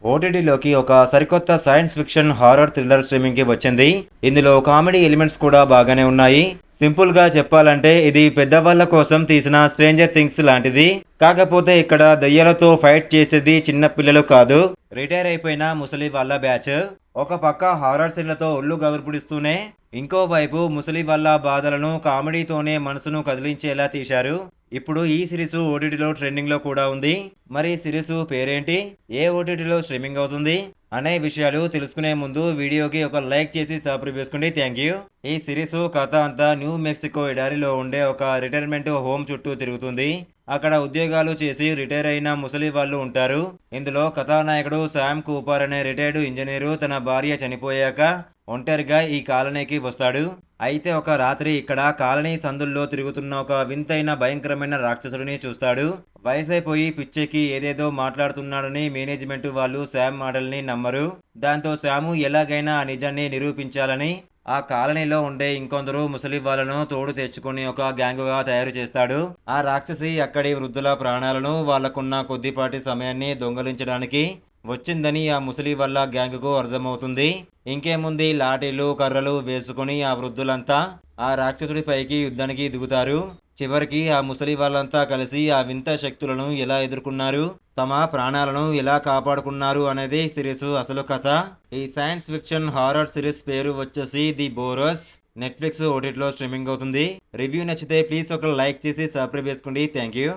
ఓటీటీలోకి ఒక సరికొత్త science fiction horror thriller స్ట్రీమింగ్‌కి వచ్చింది. ఇందులో కామెడీ ఎలిమెంట్స్ కూడా బాగానే ఉన్నాయి. సింపుల్‌గా చెప్పాలంటే ఇది పెద్దవాళ్ళ కోసం తీసిన 'స్ట్రేంజర్ థింగ్స్' లాంటిది. కాకపోతే ఇక్కడ దెయ్యాలతో ఫైట్ చేసేది చిన్న పిల్లలు కాదు, రిటైర్ అయిపోయిన ముసలి వాళ్ళ బ్యాచ్. ఒక పక్క హారర్ సీన్లతో ఒళ్ళు గగుర్పుడిస్తూనే, ఇంకోవైపు ముసలి వాళ్ళ బాధలను కామెడీతోనే మనసును కదిలించేలా తీశారు. ఇప్పుడు ఈ సిరీస్ ఓటీటీలో ట్రెండింగ్‌లో కూడా ఉంది. మరి సిరీస్ పేరేంటి? ఏ ఓటీటీలో స్ట్రీమింగ్ అవుతుంది? అనే విషయాలు తెలుసుకునే ముందు వీడియోకి ఒక లైక్ చేసి సబ్స్క్రైబ్ చేసుకోండి. Thank you. ఈ సిరీస్ కథ అంతా న్యూ మెక్సికో ఎడారిలో ఉండే ఒక రిటైర్మెంట్ హోమ్ చుట్టూ తిరుగుతుంది. అక్కడ ఉద్యోగాలు చేసి రిటైర్ అయిన ముసలి వాళ్ళు ఉంటారు. ఇందులో కథానాయకుడు శామ్ కూపర్ అనే రిటైర్డ్ ఇంజనీరు తన భార్య చనిపోయాక ఒంటరిగా ఈ కాలనీకి వస్తాడు. అయితే ఒక రాత్రి ఇక్కడ కాలనీ సందుల్లో తిరుగుతున్న ఒక వింతైన భయంకరమైన రాక్షసుడిని చూస్తాడు. వయసైపోయి పిచ్చెక్కి ఏదేదో మాట్లాడుతున్నాడని మేనేజ్మెంట్ వాళ్ళు శామ్ మాటల్ని నమ్మరు. దాంతో శాము ఎలాగైనా ఆ నిజాన్ని నిరూపించాలని ఆ కాలనీలో ఉండే ఇంకొందరు ముసలి వాళ్ళను తోడు తెచ్చుకుని ఒక గ్యాంగుగా తయారు చేస్తాడు. ఆ రాక్షసి అక్కడి వృద్ధుల ప్రాణాలను, వాళ్లకున్న కొద్దిపాటి సమయాన్ని దొంగలించడానికి వచ్చిందని ఆ ముసలి వాళ్ళ గ్యాంగుకు అర్థమవుతుంది. ఇంకేముంది, లాఠీలు కర్రలు వేసుకుని ఆ వృద్ధులంతా ఆ రాక్షసుడి పైకి యుద్ధానికి దిగుతారు. చివరికి ఆ ముసలి వాళ్ళంతా కలిసి ఆ వింత శక్తులను ఎలా ఎదుర్కొన్నారు, తమ ప్రాణాలను ఎలా కాపాడుకున్నారు అనేది సిరీస్ అసలు కథ. ఈ సైన్స్ ఫిక్షన్ హారర్ సిరీస్ పేరు వచ్చేసి ది బోరోస్. నెట్ఫ్లిక్స్ ఓటీటీలో స్ట్రీమింగ్ అవుతుంది. రివ్యూ నచ్చితే ప్లీజ్ ఒక లైక్ చేసి సబ్స్క్రైబ్ చేసుకోండి. Thank you.